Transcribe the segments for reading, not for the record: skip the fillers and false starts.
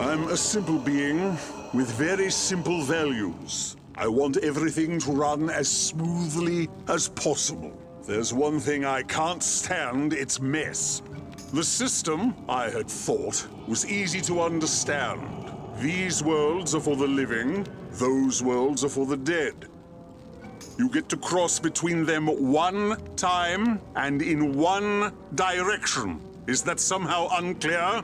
I'm a simple being with very simple values. I want everything to run as smoothly as possible. There's one thing I can't stand, it's mess. The system, I had thought, was easy to understand. These worlds are for the living, those worlds are for the dead. You get to cross between them one time and in one direction. Is that somehow unclear?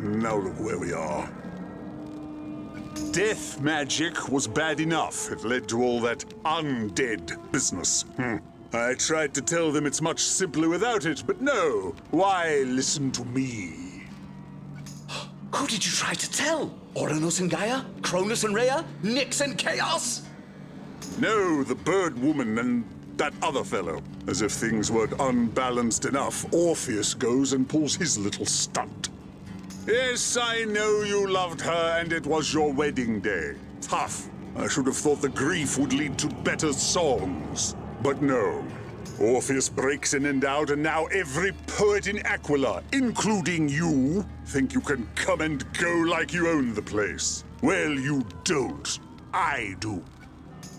Now look where we are. Death magic was bad enough. It led to all that undead business. I tried to tell them it's much simpler without it, but no. Why listen to me? Who did you try to tell? Ouranos and Gaia? Cronus and Rhea? Nyx and Chaos? No, the bird woman and that other fellow. As if things weren't unbalanced enough, Orpheus goes and pulls his little stunt. Yes, I know you loved her and it was your wedding day. Tough. I should have thought the grief would lead to better songs. But no. Orpheus breaks in and out, and now every poet in Aquila, including you, think you can come and go like you own the place. Well, you don't. I do.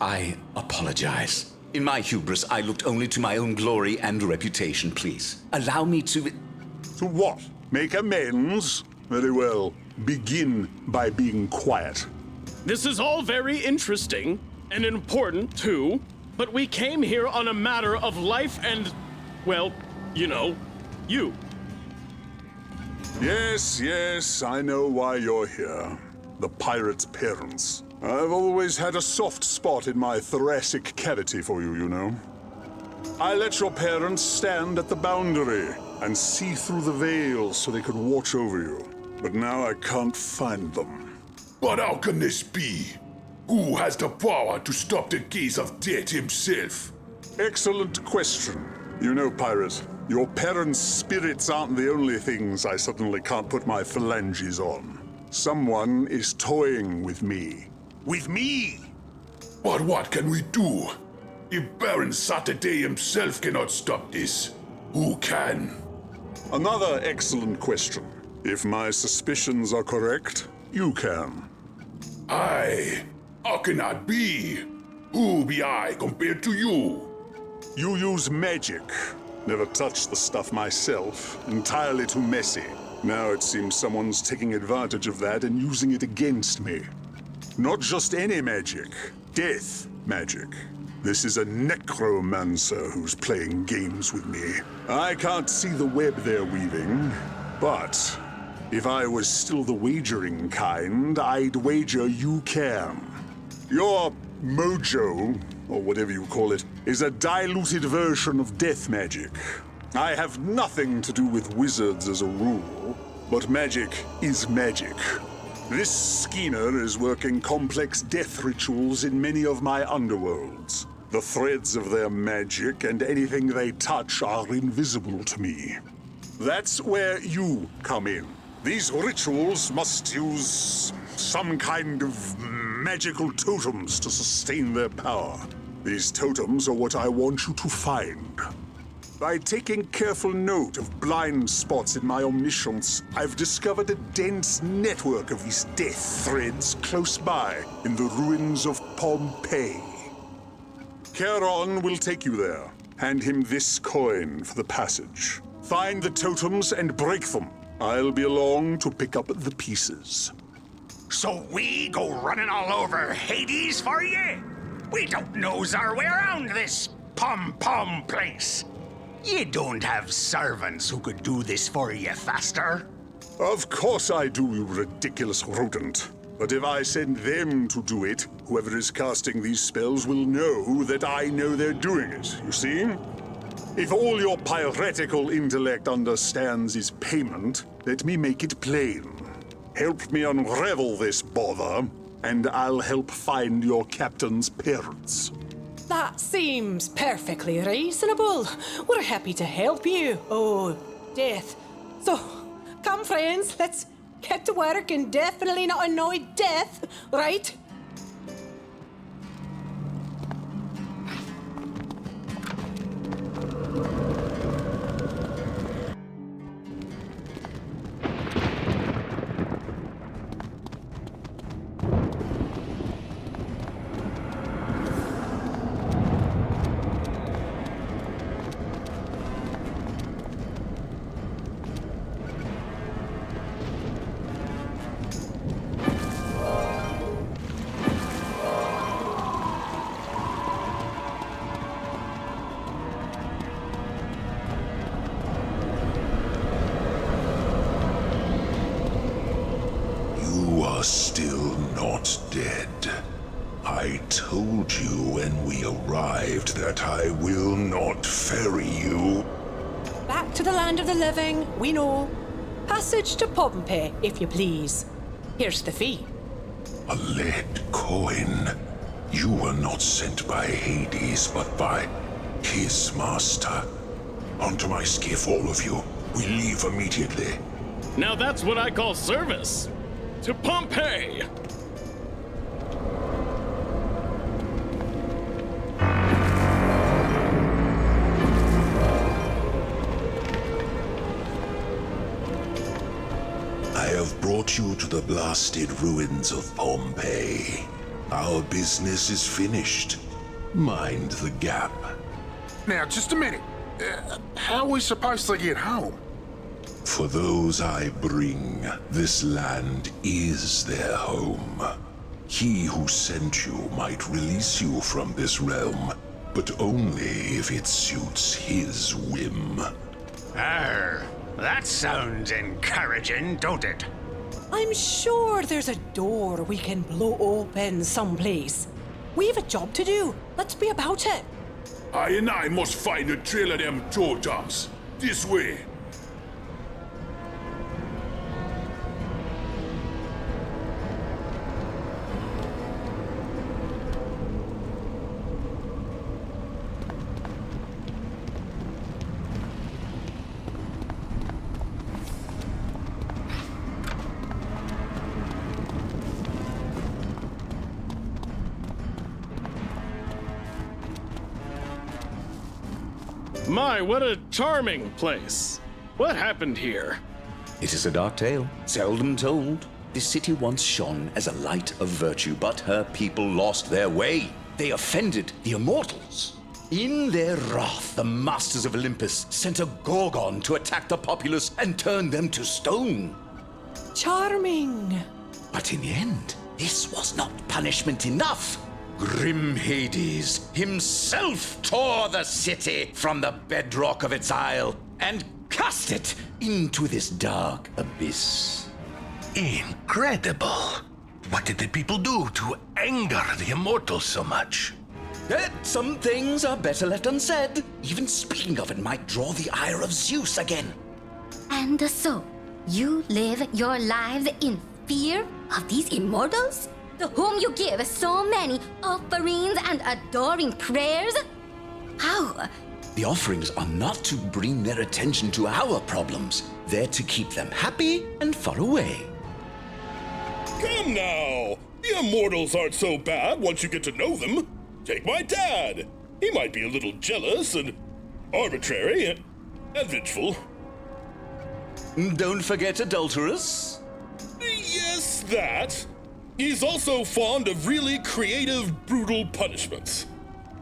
I apologize. In my hubris, I looked only to my own glory and reputation, please. Allow me to... To what? Make amends? Very well. Begin by being quiet. This is all very interesting and important, too, but we came here on a matter of life and, well, you know, you. Yes, I know why you're here. The pirate's parents. I've always had a soft spot in my thoracic cavity for you, you know. I let your parents stand at the boundary and see through the veil so they could watch over you. But now I can't find them. But how can this be? Who has the power to stop the gaze of death himself? Excellent question. You know, Pirate, your parents' spirits aren't the only things I suddenly can't put my phalanges on. Someone is toying with me. With me! But what can we do? If Baron Saturday himself cannot stop this, who can? Another excellent question. If my suspicions are correct, you can. I? How can that be? Who be I compared to you? You use magic. Never touched the stuff myself. Entirely too messy. Now it seems someone's taking advantage of that and using it against me. Not just any magic. Death magic. This is a necromancer who's playing games with me. I can't see the web they're weaving, but if I was still the wagering kind, I'd wager you can. Your mojo, or whatever you call it, is a diluted version of death magic. I have nothing to do with wizards as a rule, but magic is magic. This schemer is working complex death rituals in many of my underworlds. The threads of their magic and anything they touch are invisible to me. That's where you come in. These rituals must use some kind of magical totems to sustain their power. These totems are what I want you to find. By taking careful note of blind spots in my omniscience, I've discovered a dense network of these death threads close by in the ruins of Pompeii. Charon will take you there. Hand him this coin for the passage. Find the totems and break them. I'll be along to pick up the pieces. So we go running all over Hades for you? We don't nose our way around this pom-pom place. You don't have servants who could do this for you faster? Of course I do, you ridiculous rodent. But if I send them to do it, whoever is casting these spells will know that I know they're doing it, you see? If all your piratical intellect understands is payment, let me make it plain. Help me unravel this bother, and I'll help find your captain's parents. That seems perfectly reasonable. We're happy to help you. Oh, Death. So, come friends, let's get to work and definitely not annoy Death, right? You are still not dead. I told you when we arrived that I will not ferry you. Back to the land of the living, we know. Passage to Pompeii, if you please. Here's the fee. A lead coin. You were not sent by Hades, but by his master. Onto my skiff, all of you. We leave immediately. Now that's what I call service. To Pompeii! I have brought you to the blasted ruins of Pompeii. Our business is finished. Mind the gap. Now, just a minute. How are we supposed to get home? For those I bring, this land is their home. He who sent you might release you from this realm, but only if it suits his whim. That sounds encouraging, don't it? I'm sure there's a door we can blow open someplace. We've a job to do. Let's be about it. I must find a trail of them totems. This way. My, what a charming place. What happened here? It is a dark tale, seldom told. This city once shone as a light of virtue, but her people lost their way. They offended the immortals. In their wrath, the masters of Olympus sent a gorgon to attack the populace and turn them to stone. Charming. But in the end, this was not punishment enough. Grim Hades himself tore the city from the bedrock of its isle and cast it into this dark abyss. Incredible. What did the people do to anger the immortals so much? Yet some things are better left unsaid. Even speaking of it might draw the ire of Zeus again. And so, you live your lives in fear of these immortals? To whom you give so many offerings and adoring prayers? How? The offerings are not to bring their attention to our problems. They're to keep them happy and far away. Come now! The immortals aren't so bad once you get to know them. Take my dad. He might be a little jealous and arbitrary and vengeful. Don't forget adulterous. Yes, that. He's also fond of really creative, brutal punishments.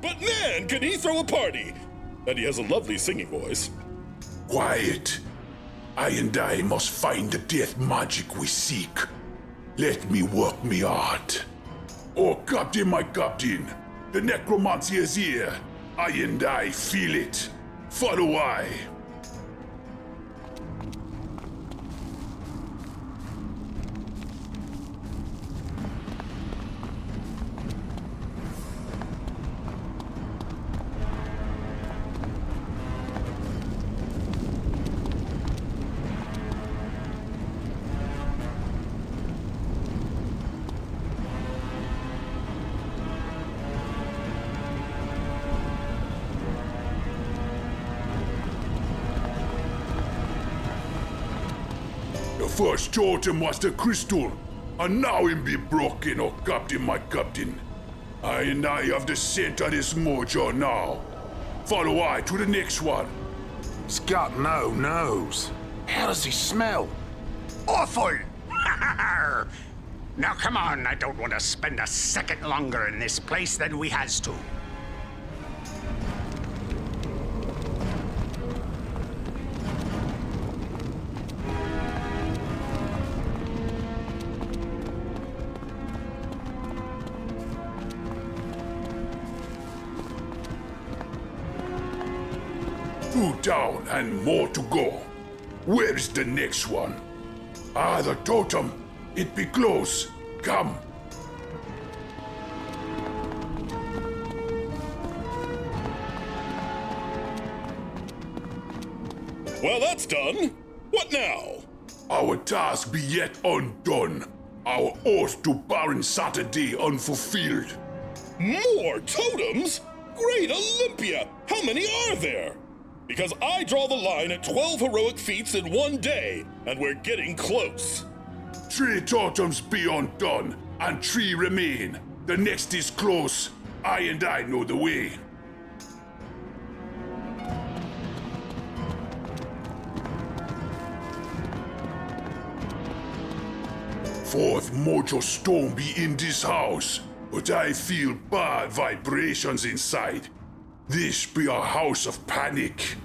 But man, can he throw a party! And he has a lovely singing voice. Quiet. I must find the death magic we seek. Let me work me art. Oh, Captain, my Captain. The necromancy is here. I feel it. Follow I. The first totem was the crystal, and now it be broken, oh Captain, my Captain. I have the scent of this mojo now. Follow I to the next one. He's got no nose. How does he smell? Awful! Now come on, I don't want to spend a second longer in this place than we has to. Two down and more to go. Where's the next one? Ah, the totem. It be close. Come. Well, that's done. What now? Our task be yet undone. Our oath to Baron Saturday unfulfilled. More totems? Great Olympia! How many are there? Because I draw the line at 12 heroic feats in one day, and we're getting close. 3 totems be undone, and 3 remain. The next is close. I know the way. Fourth mojo stone be in this house, but I feel bad vibrations inside. This be a house of panic.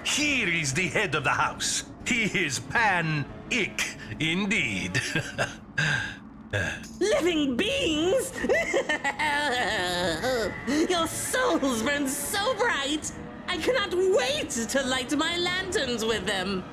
Here is the head of the house. He is Pan-ic, indeed. Living beings? Your souls burn so bright! I cannot wait to light my lanterns with them!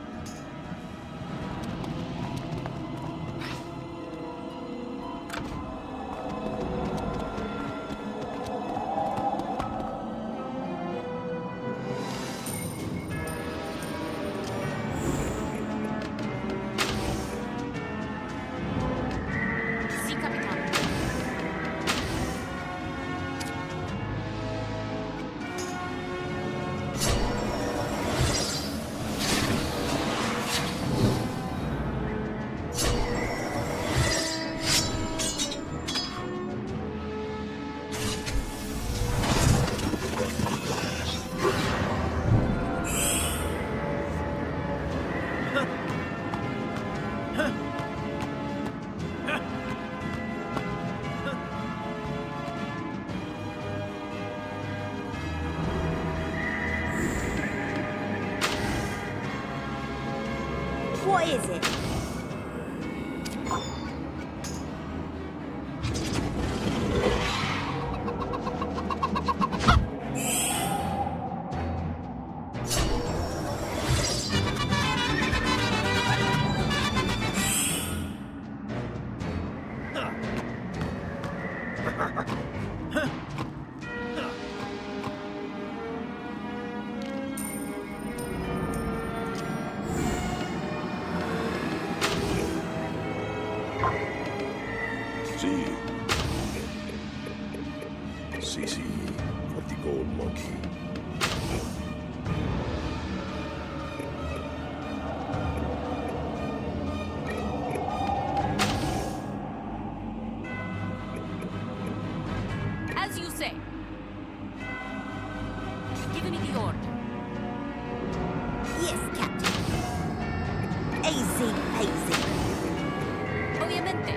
What is it? CC of the gold monkey. As you say. Give me the order. Yes, Captain. Easy, easy. Obviamente.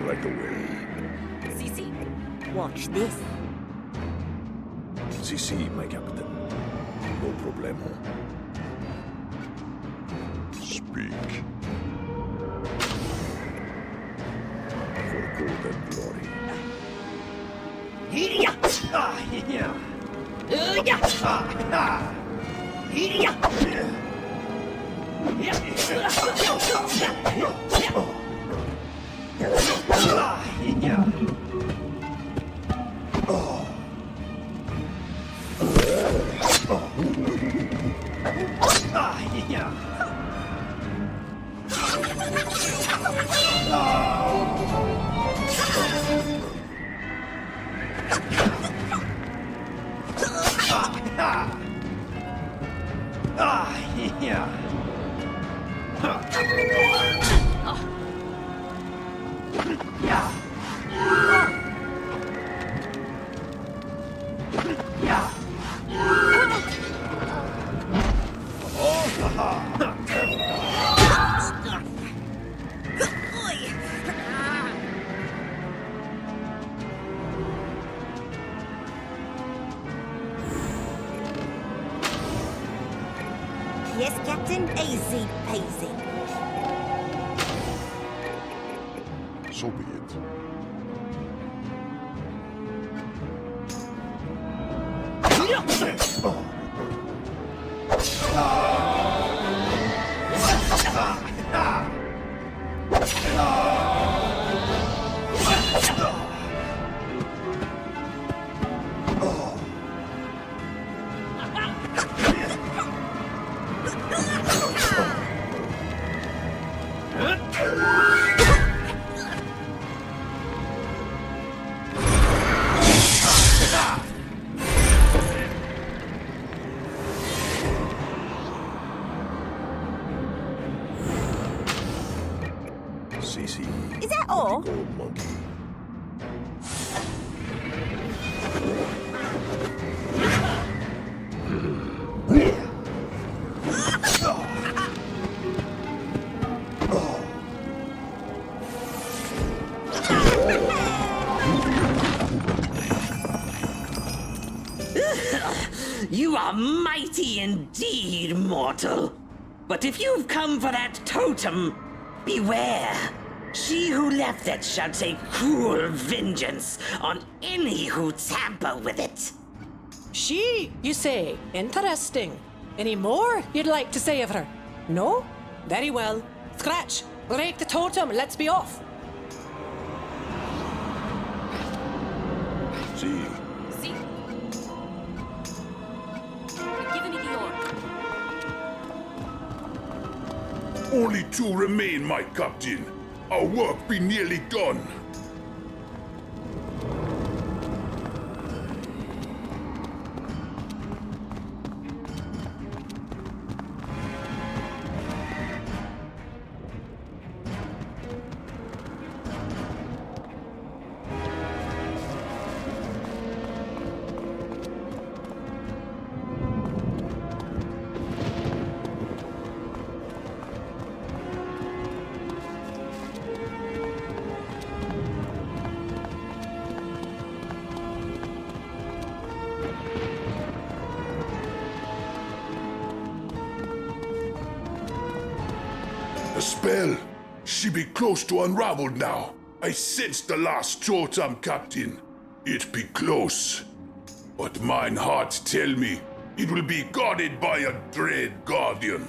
Right away. CC. Watch this. CC, my captain. No problemo. Speak. For good and glory. Yeah. Yes, Captain. Easy peasy. So be it. Is that all? Gold monkey. You are mighty indeed, mortal. But if you've come for that totem, beware. She who left it shall take cruel vengeance on any who tamper with it. She, you say? Interesting. Any more you'd like to say of her? No? Very well. Scratch, break the totem, let's be off. See. See? You're giving me the order. Only two remain, my captain. Our work be nearly done. The spell. She be close to unraveled now. I sense the last totem, Captain. It be close. But mine heart tell me it will be guarded by a dread guardian.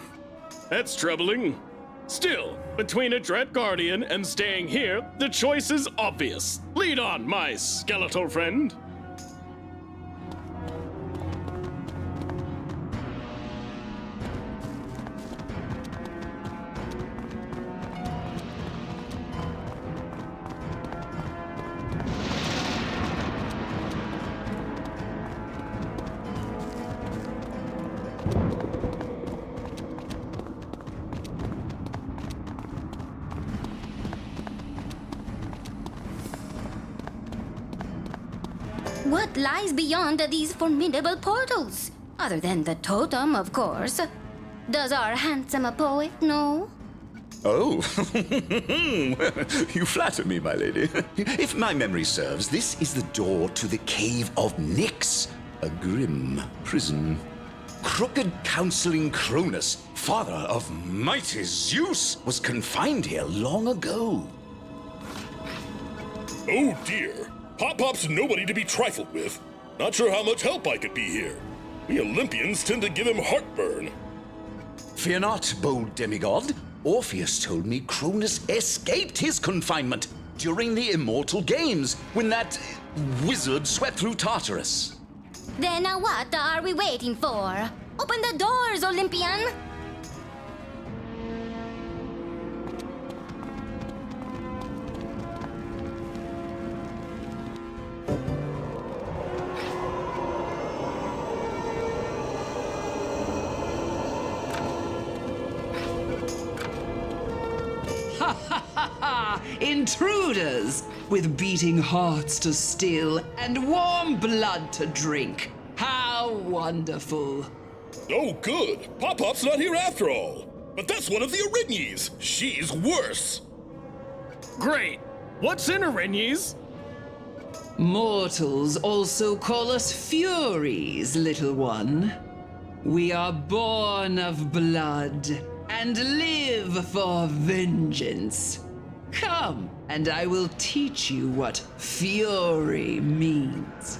That's troubling. Still, between a dread guardian and staying here, the choice is obvious. Lead on, my skeletal friend. What lies beyond these formidable portals? Other than the totem, of course. Does our handsome poet know? Oh, you flatter me, my lady. If my memory serves, this is the door to the Cave of Nyx, a grim prison. Crooked counseling Cronus, father of mighty Zeus, was confined here long ago. Oh dear. Pop-Pop's nobody to be trifled with. Not sure how much help I could be here. We Olympians tend to give him heartburn. Fear not, bold demigod. Orpheus told me Cronus escaped his confinement during the Immortal Games when that wizard swept through Tartarus. Then what are we waiting for? Open the doors, Olympian! Intruders with beating hearts to still and warm blood to drink. How wonderful. Oh, good. Pop-Pop's not here after all. But that's one of the Erinyes. She's worse. Great. What's in Erinyes? Mortals also call us Furies, little one. We are born of blood and live for vengeance. Come, and I will teach you what fury means.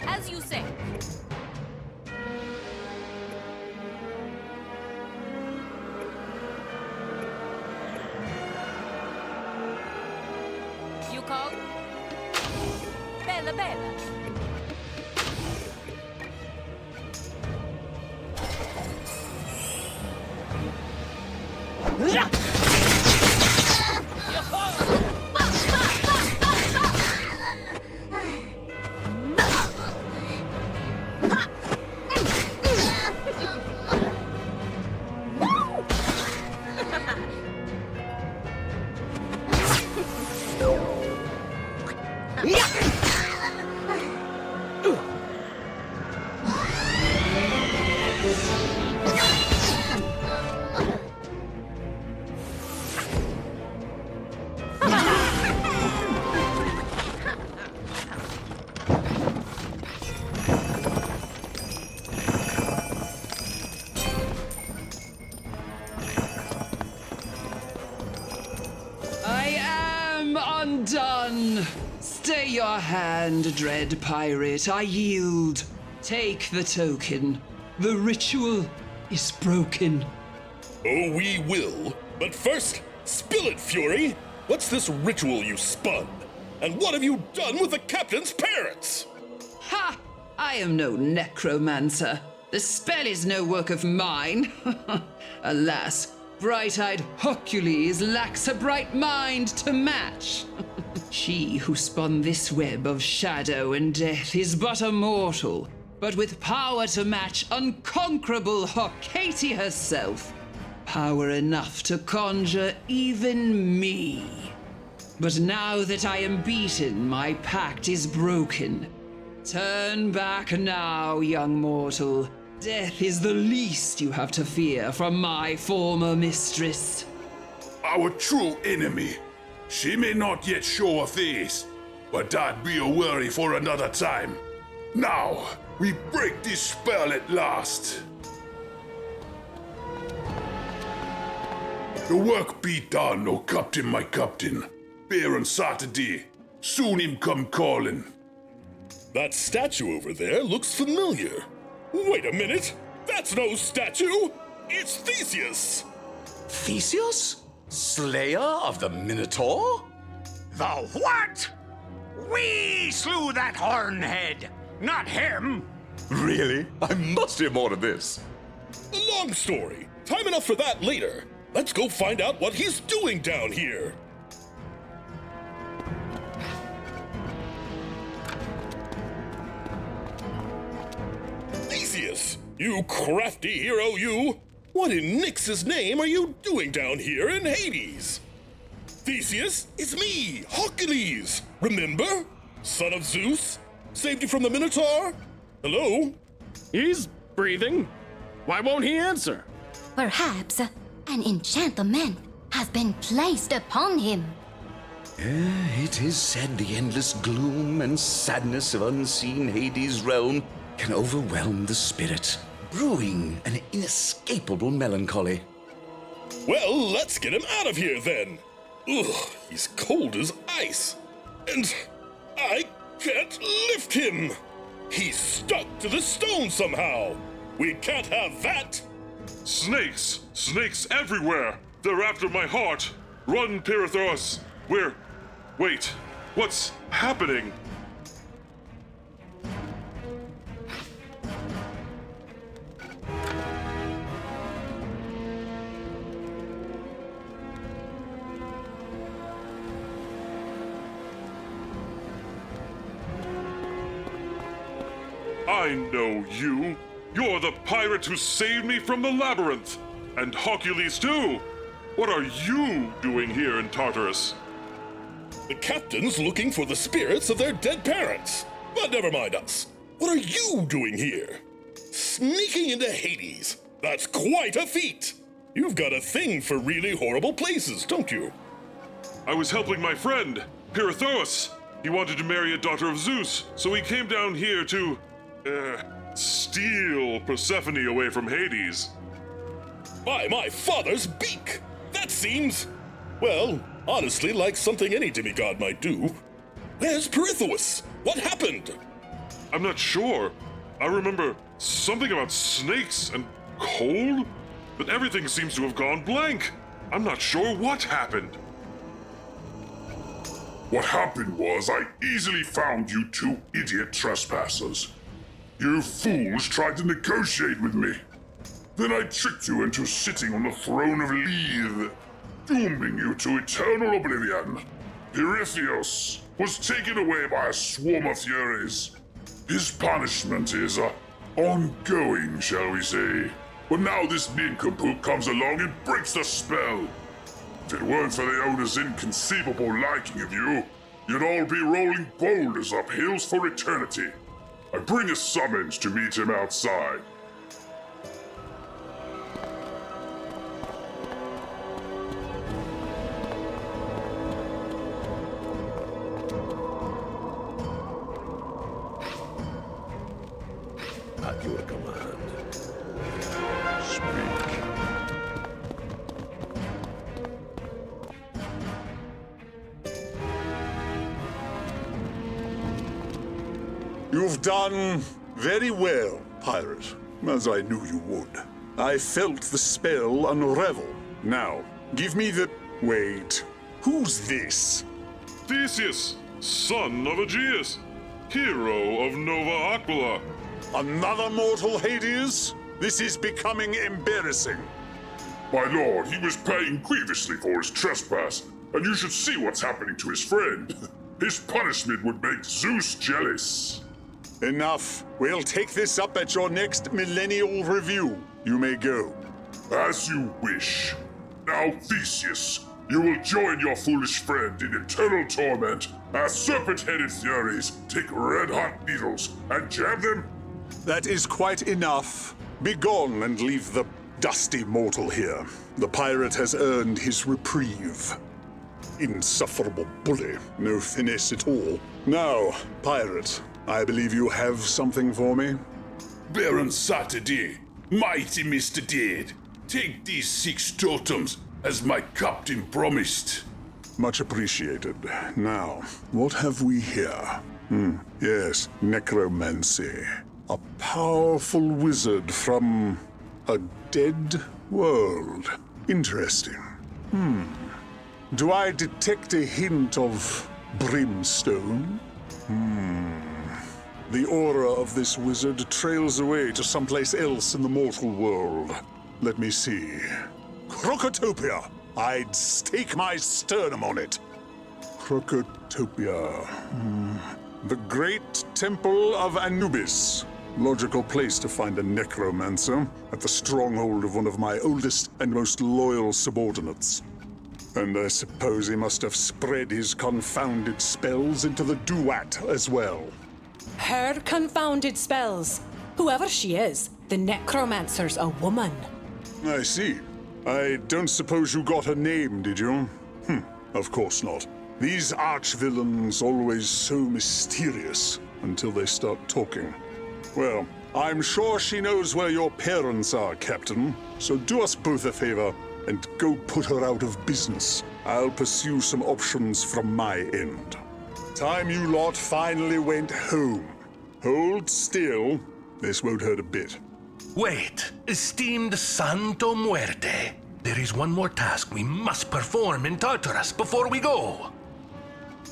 As you say. You call? Bella, bella. I am undone. Stay your hand, dread pirate. I yield. Take the token. The ritual is broken. Oh, we will. But first, spill it, Fury. What's this ritual you spun? And what have you done with the captain's parents? Ha! I am no necromancer. The spell is no work of mine. Alas, bright-eyed Hercules lacks a bright mind to match. She who spun this web of shadow and death is but a mortal, but with power to match unconquerable Hecate herself. Power enough to conjure even me. But now that I am beaten, my pact is broken. Turn back now, young mortal. Death is the least you have to fear from my former mistress. Our true enemy. She may not yet show a face, but that'd be a worry for another time. Now, we break this spell at last. The work be done, oh captain, my captain. Bear on Saturday. Soon him come calling. That statue over there looks familiar. Wait a minute! That's no statue! It's Theseus! Theseus? Slayer of the Minotaur? The what? We slew that hornhead, not him. Really? I must hear more of this. A long story. Time enough for that later. Let's go find out what he's doing down here. Theseus, you crafty hero, you! What in Nyx's name are you doing down here in Hades? Theseus, it's me, Hercules! Remember? Son of Zeus? Saved you from the Minotaur? Hello? He's breathing. Why won't he answer? Perhaps an enchantment has been placed upon him. It is said the endless gloom and sadness of unseen Hades' realm can overwhelm the spirit, brewing an inescapable melancholy. Well, let's get him out of here then. Ugh, he's cold as ice. And I can't lift him. He's stuck to the stone somehow. We can't have that. Snakes! Snakes everywhere! They're after my heart! Run, Pirate101! Wait, what's happening? I know you. You're the pirate who saved me from the labyrinth. And Hercules too. What are you doing here in Tartarus? The captain's looking for the spirits of their dead parents. But never mind us. What are you doing here? Sneaking into Hades. That's quite a feat. You've got a thing for really horrible places, don't you? I was helping my friend, Pirith101. He wanted to marry a daughter of Zeus, so he came down here to, steal Persephone away from Hades. By my father's beak! That seems, well, honestly, like something any demigod might do. Where's Pirith101? What happened? I'm not sure. I remember something about snakes and cold, but everything seems to have gone blank. I'm not sure what happened. What happened was I easily found you two idiot trespassers. You fools tried to negotiate with me. Then I tricked you into sitting on the throne of Lethe, dooming you to eternal oblivion. Pirith101 was taken away by a swarm of furies. His punishment is ongoing, shall we say. But now this nincompoop comes along and breaks the spell. If it weren't for the owner's inconceivable liking of you, you'd all be rolling boulders up hills for eternity. I bring a summons to meet him outside. At your command. You've done very well, pirate, as I knew you would. I felt the spell unravel. Now, give me the... Wait, who's this? Theseus, son of Aegeus, hero of Nova Aquila. Another mortal Hades? This is becoming embarrassing. My lord, he was paying grievously for his trespass, and you should see what's happening to his friend. His punishment would make Zeus jealous. Enough. We'll take this up at your next millennial review. You may go. As you wish. Now, Theseus, you will join your foolish friend in eternal torment as serpent-headed furies take red-hot needles and jab them. That is quite enough. Begone and leave the dusty mortal here. The pirate has earned his reprieve. Insufferable bully. No finesse at all. Now, pirate, I believe you have something for me? Baron Saturday, mighty Mr. Dead, take these 6 totems as my captain promised. Much appreciated. Now, what have we here? Yes, necromancy. A powerful wizard from a dead world. Interesting. Do I detect a hint of brimstone? The aura of this wizard trails away to someplace else in the mortal world. Let me see. Crocotopia! I'd stake my sternum on it. Crocotopia. The Great Temple of Anubis. Logical place to find a necromancer at the stronghold of one of my oldest and most loyal subordinates. And I suppose he must have spread his confounded spells into the duat as well. Her confounded spells. Whoever she is, the necromancer's a woman. I see. I don't suppose you got her name, did you? Of course not. These arch-villains always so mysterious until they start talking. Well, I'm sure she knows where your parents are, Captain. So do us both a favor and go put her out of business. I'll pursue some options from my end. Time you lot finally went home. Hold still. This won't hurt a bit. Wait, esteemed Santo Muerte. There is one more task we must perform in Tartarus before we go.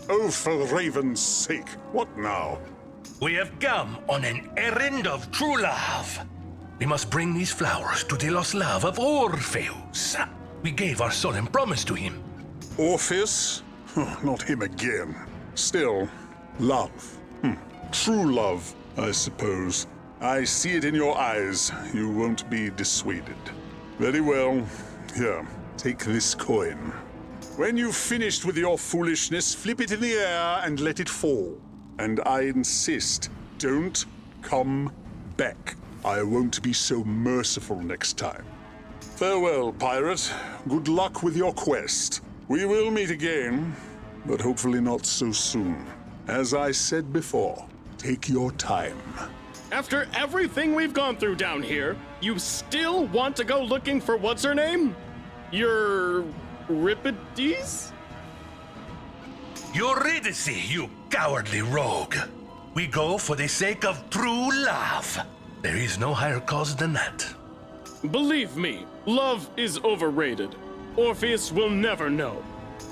Oh, for Raven's sake. What now? We have come on an errand of true love. We must bring these flowers to the lost love of Orpheus. We gave our solemn promise to him. Orpheus? Not him again. Still, love. True love I suppose. I see it in your eyes. You won't be dissuaded. Very well. Here, take this coin. When you've finished with your foolishness, flip it in the air and let it fall. And I insist, don't come back. I won't be so merciful next time. Farewell, pirate. Good luck with your quest. We will meet again, but hopefully not so soon. As I said before, take your time. After everything we've gone through down here, you still want to go looking for what's her name? Euripides? Eurydice, you cowardly rogue. We go for the sake of true love. There is no higher cause than that. Believe me, love is overrated. Orpheus will never know.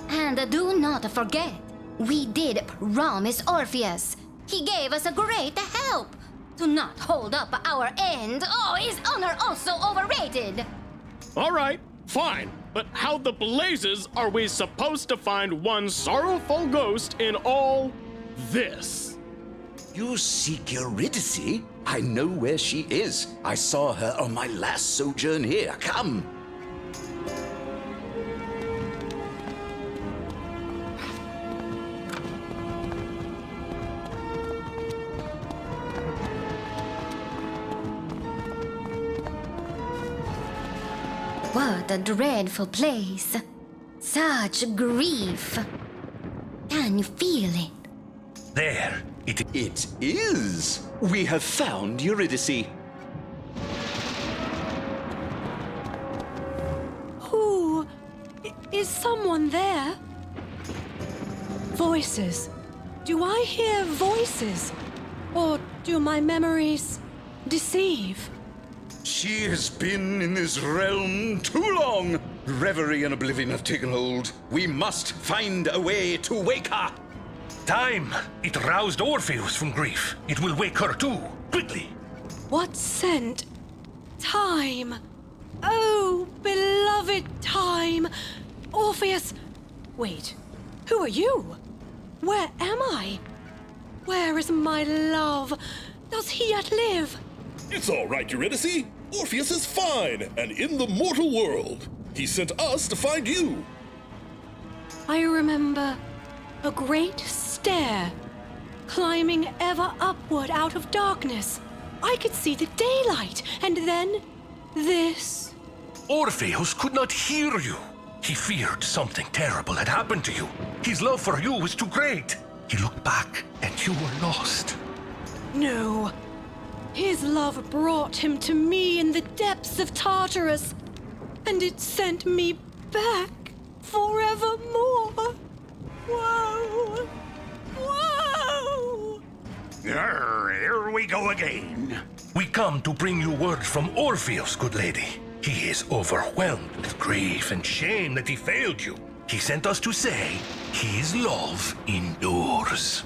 And do not forget, we did promise Orpheus. He gave us a great help. Do not hold up our end. Oh, is honor also overrated? All right, fine. But how the blazes are we supposed to find one sorrowful ghost in all this? You seek Eurydice? I know where she is. I saw her on my last sojourn here. Come. What a dreadful place. Such grief. Can you feel it? There, It is. We have found Eurydice. Who? Is someone there? Voices. Do I hear voices? Or do my memories deceive? She has been in this realm too long. Reverie and oblivion have taken hold. We must find a way to wake her. time! It roused Orpheus from grief. It will wake her too, quickly! What scent? Time! Oh, beloved time! Orpheus! Wait, who are you? Where am I? Where is my love? Does he yet live? It's all right, Eurydice. Orpheus is fine and in the mortal world. He sent us to find you. I remember a great stair, climbing ever upward out of darkness. I could see the daylight, and then this. Orpheus could not hear you. He feared something terrible had happened to you. His love for you was too great. He looked back, and you were lost. No. His love brought him to me in the depths of Tartarus, and it sent me back forevermore. Whoa! Whoa! Here we go again. We come to bring you word from Orpheus, good lady. He is overwhelmed with grief and shame that he failed you. He sent us to say his love endures.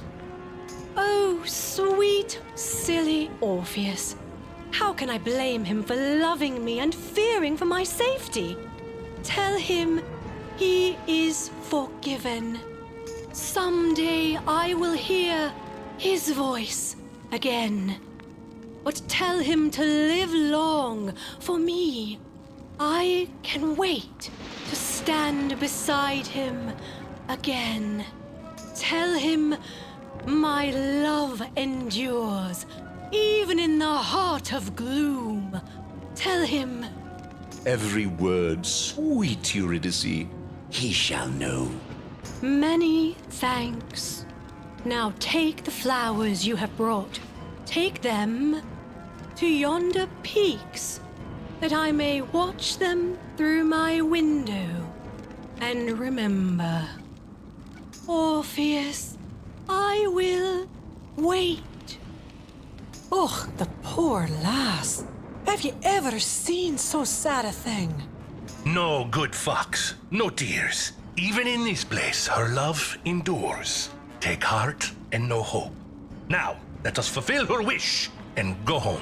Oh, sweet, silly Orpheus. How can I blame him for loving me and fearing for my safety? Tell him he is forgiven. Someday I will hear his voice again. But tell him to live long for me. I can wait to stand beside him again. Tell him my love endures, even in the heart of gloom. Tell him. Every word sweet, Eurydice. He shall know. Many thanks. Now take the flowers you have brought. Take them to yonder peaks, that I may watch them through my window. And remember, Orpheus, I will wait. Oh, the poor lass. Have you ever seen so sad a thing? No, good fox, no tears. Even in this place, her love endures. Take heart and no hope. Now, let us fulfill her wish and go home.